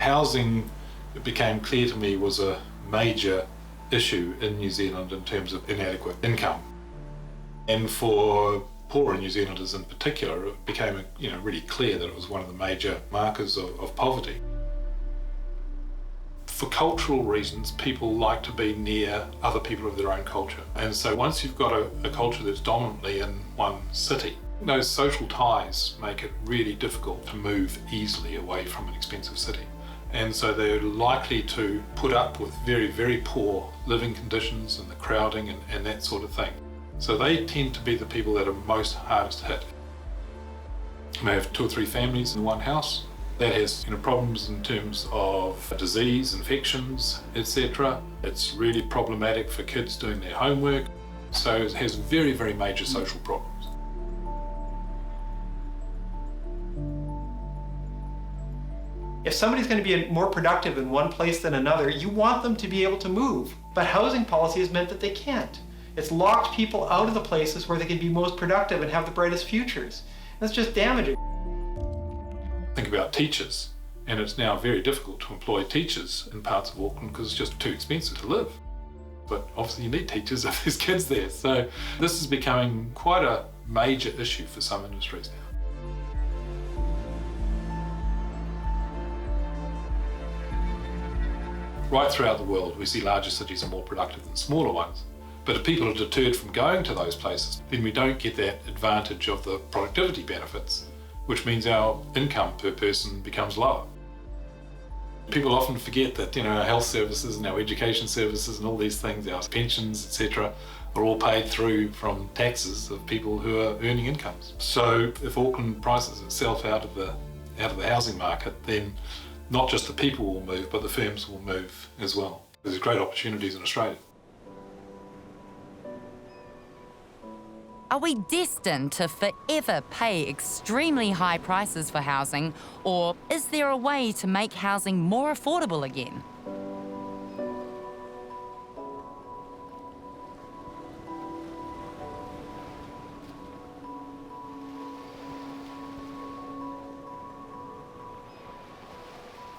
Housing, it became clear to me, was a major issue in New Zealand in terms of inadequate income. And for poorer New Zealanders in particular, it became really clear that it was one of the major markers of poverty. For cultural reasons, people like to be near other people of their own culture. And so once you've got a culture that's dominantly in one city, those social ties make it really difficult to move easily away from an expensive city. And so they're likely to put up with very, very poor living conditions and the crowding and that sort of thing. So they tend to be the people that are most hardest hit. You may have 2 or 3 families in one house. That has problems in terms of disease, infections, etc. It's really problematic for kids doing their homework. So it has very, very major social problems. If somebody's going to be more productive in one place than another, you want them to be able to move. But housing policy has meant that they can't. It's locked people out of the places where they can be most productive and have the brightest futures. That's just damaging. Think about teachers, and it's now very difficult to employ teachers in parts of Auckland because it's just too expensive to live. But obviously you need teachers if there's kids there. So this is becoming quite a major issue for some industries now. Right throughout the world, we see larger cities are more productive than smaller ones. But if people are deterred from going to those places, then we don't get that advantage of the productivity benefits, which means our income per person becomes lower. People often forget that our health services and our education services and all these things, our pensions, etc., are all paid through from taxes of people who are earning incomes. So if Auckland prices itself out of the housing market, then not just the people will move, but the firms will move as well. There's great opportunities in Australia. Are we destined to forever pay extremely high prices for housing, or is there a way to make housing more affordable again?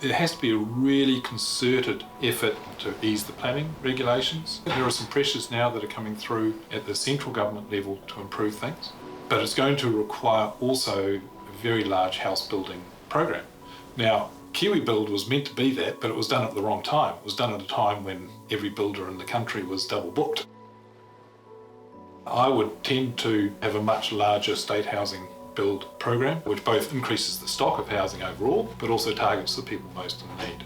There has to be a really concerted effort to ease the planning regulations. There are some pressures now that are coming through at the central government level to improve things, but it's going to require also a very large house building program. Now, Kiwi Build was meant to be that, but it was done at the wrong time. It was done at a time when every builder in the country was double booked. I would tend to have a much larger state housing build program, which both increases the stock of housing overall, but also targets the people most in need.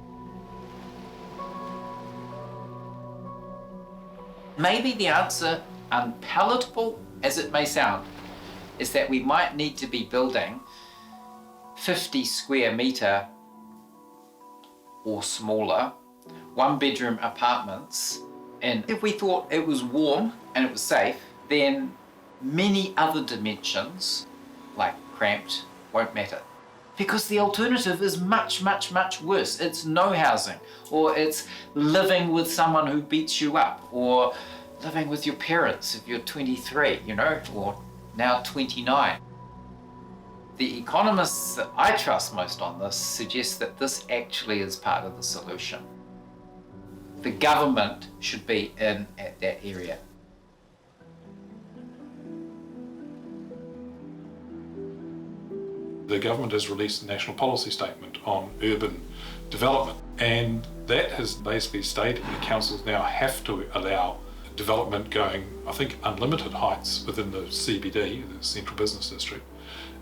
Maybe the answer, unpalatable as it may sound, is that we might need to be building 50 square metre or smaller, 1-bedroom apartments, and if we thought it was warm and it was safe, then many other dimensions like cramped won't matter. Because the alternative is much, much, much worse. It's no housing, or it's living with someone who beats you up, or living with your parents if you're 23, or now 29. The economists that I trust most on this suggest that this actually is part of the solution. The government should be in at that area. The government has released a national policy statement on urban development, and that has basically stated that councils now have to allow development going, I think, unlimited heights within the CBD, the Central Business District,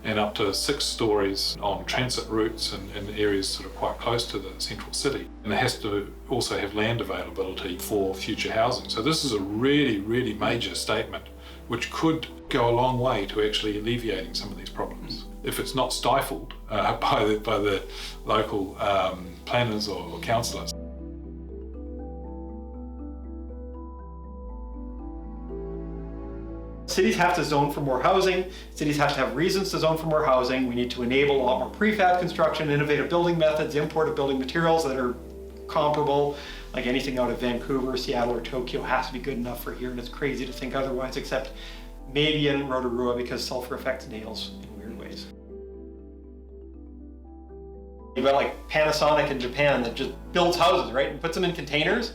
and up to 6 stories on transit routes and in areas sort of quite close to the central city. And it has to also have land availability for future housing. So this is a really, really major statement which could go a long way to actually alleviating some of these problems. If it's not stifled by the local planners or councillors. Cities have to zone for more housing. Cities have to have reasons to zone for more housing. We need to enable a lot more prefab construction, innovative building methods, import of building materials that are comparable. Like anything out of Vancouver, Seattle, or Tokyo has to be good enough for here, and it's crazy to think otherwise, except maybe in Rotorua because sulfur affects nails in weird ways. You've got like Panasonic in Japan that just builds houses, right? And puts them in containers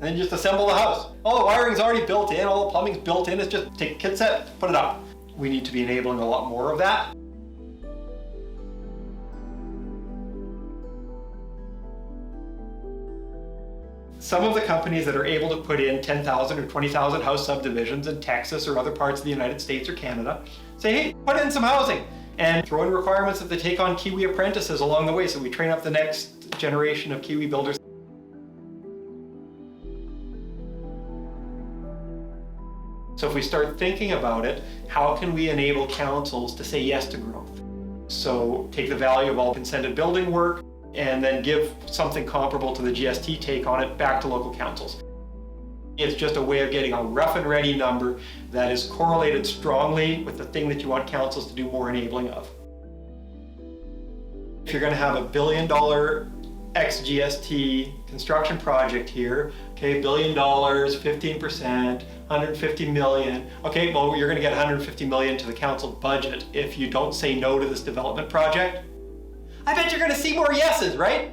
and then just assemble the house. All the wiring's already built in, all the plumbing's built in, it's just take a kit set, put it up. We need to be enabling a lot more of that. Some of the companies that are able to put in 10,000 or 20,000 house subdivisions in Texas or other parts of the United States or Canada say, hey, put in some housing and throw in requirements that they take on Kiwi apprentices along the way so we train up the next generation of Kiwi builders. So if we start thinking about it, how can we enable councils to say yes to growth? So take the value of all consented building work and then give something comparable to the GST take on it back to local councils. It's just a way of getting a rough and ready number that is correlated strongly with the thing that you want councils to do more enabling of. If you're going to have $1 billion ex-GST construction project here, okay, $1 billion, 15%, 150 million. Okay, well, you're going to get 150 million to the council budget if you don't say no to this development project. I bet you're going to see more yeses, right?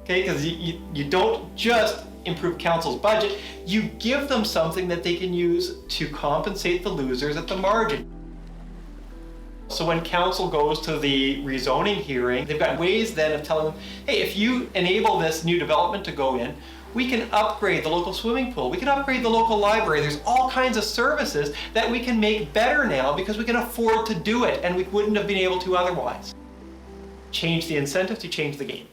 Okay, because you don't just improve council's budget, you give them something that they can use to compensate the losers at the margin. So when council goes to the rezoning hearing, they've got ways then of telling them, hey, if you enable this new development to go in, we can upgrade the local swimming pool, we can upgrade the local library. There's all kinds of services that we can make better now because we can afford to do it and we wouldn't have been able to otherwise. Change the incentives, you change the game.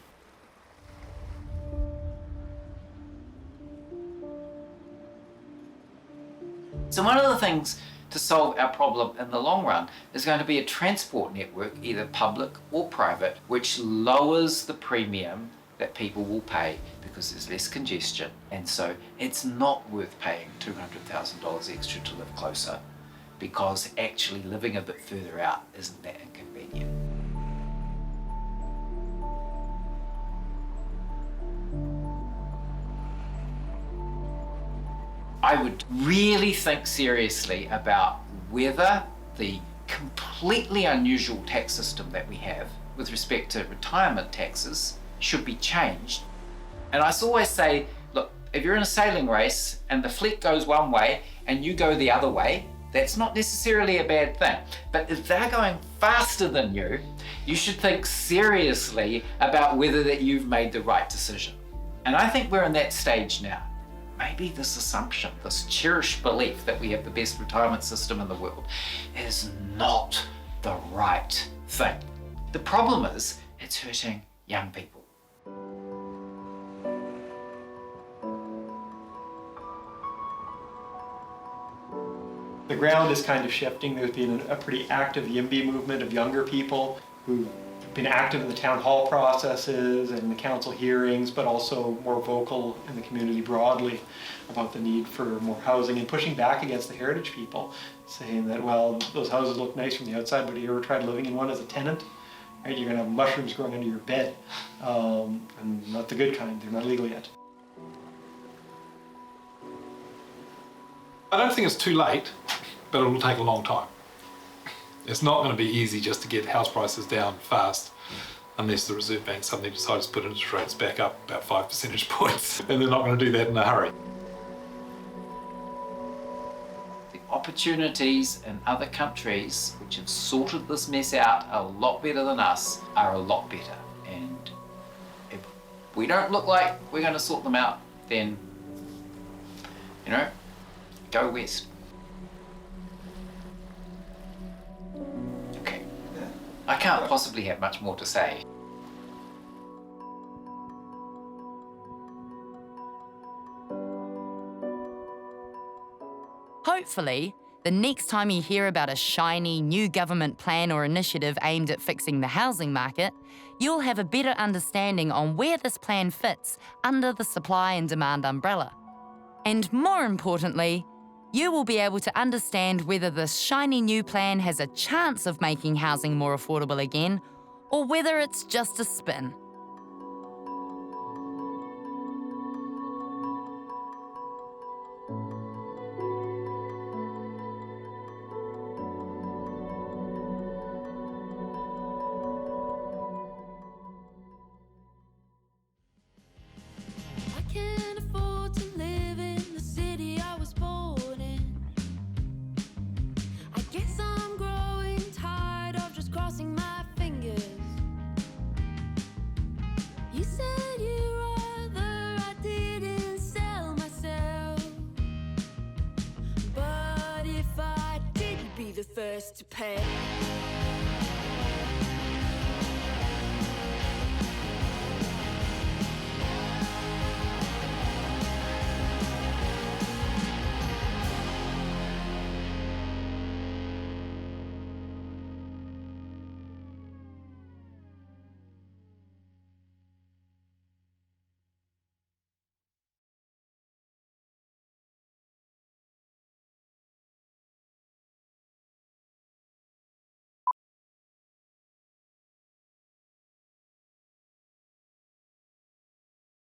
So one of the things to solve our problem in the long run is going to be a transport network, either public or private, which lowers the premium that people will pay because there's less congestion. And so it's not worth paying $200,000 extra to live closer because actually living a bit further out isn't that inconvenient. I would really think seriously about whether the completely unusual tax system that we have with respect to retirement taxes should be changed. And I always say, look, if you're in a sailing race and the fleet goes one way and you go the other way, that's not necessarily a bad thing. But if they're going faster than you, you should think seriously about whether that you've made the right decision. And I think we're in that stage now. Maybe this assumption, this cherished belief that we have the best retirement system in the world is not the right thing. The problem is it's hurting young people. The ground is kind of shifting. There's been a pretty active YIMBY movement of younger people who've been active in the town hall processes and the council hearings, but also more vocal in the community broadly about the need for more housing and pushing back against the heritage people, saying that, well, those houses look nice from the outside, but have you ever tried living in one as a tenant? Right? You're going to have mushrooms growing under your bed, and not the good kind. They're not legal yet. I don't think it's too late, but it will take a long time. It's not going to be easy just to get house prices down fast unless the Reserve Bank suddenly decides to put interest rates back up about 5 percentage points. And they're not going to do that in a hurry. The opportunities in other countries which have sorted this mess out a lot better than us are a lot better. And if we don't look like we're going to sort them out, then, go west. Okay, I can't possibly have much more to say. Hopefully, the next time you hear about a shiny new government plan or initiative aimed at fixing the housing market, you'll have a better understanding on where this plan fits under the supply and demand umbrella. And more importantly, you will be able to understand whether this shiny new plan has a chance of making housing more affordable again, or whether it's just a spin. first to pay.